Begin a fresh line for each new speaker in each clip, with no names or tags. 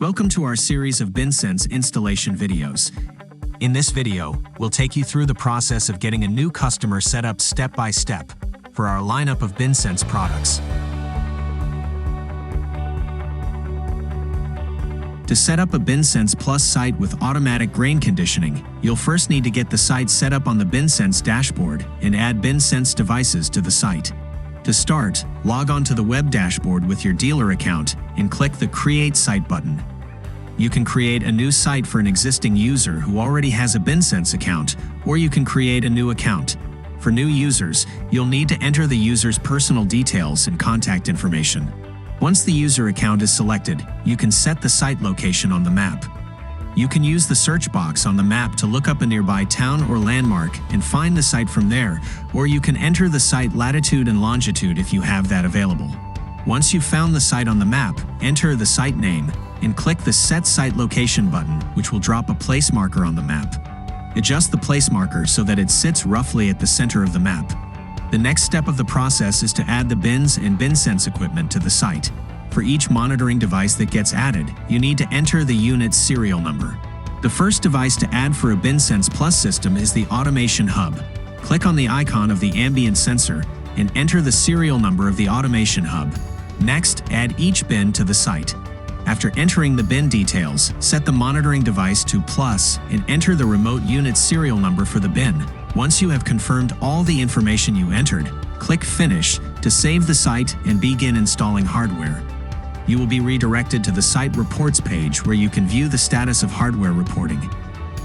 Welcome to our series of BinSense installation videos. In this video, we'll take you through the process of getting a new customer set up step by step for our lineup of BinSense products. To set up a BinSense Plus site with automatic grain conditioning, you'll first need to get the site set up on the BinSense dashboard and add BinSense devices to the site. To start, log on to the web dashboard with your dealer account and click the Create Site button. You can create a new site for an existing user who already has a BinSense account, or you can create a new account. For new users, you'll need to enter the user's personal details and contact information. Once the user account is selected, you can set the site location on the map. You can use the search box on the map to look up a nearby town or landmark and find the site from there, or you can enter the site latitude and longitude if you have that available. Once you've found the site on the map, enter the site name and click the Set Site Location button, which will drop a place marker on the map. Adjust the place marker so that it sits roughly at the center of the map. The next step of the process is to add the bins and BinSense equipment to the site. For each monitoring device that gets added, you need to enter the unit's serial number. The first device to add for a BinSense Plus system is the Automation Hub. Click on the icon of the ambient sensor and enter the serial number of the Automation Hub. Next, add each bin to the site. After entering the bin details, set the monitoring device to Plus and enter the remote unit serial number for the bin. Once you have confirmed all the information you entered, click Finish to save the site and begin installing hardware. You will be redirected to the Site Reports page where you can view the status of hardware reporting.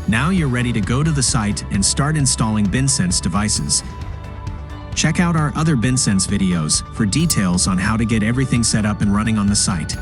Now you're ready to go to the site and start installing BinSense devices. Check out our other BinSense videos for details on how to get everything set up and running on the site.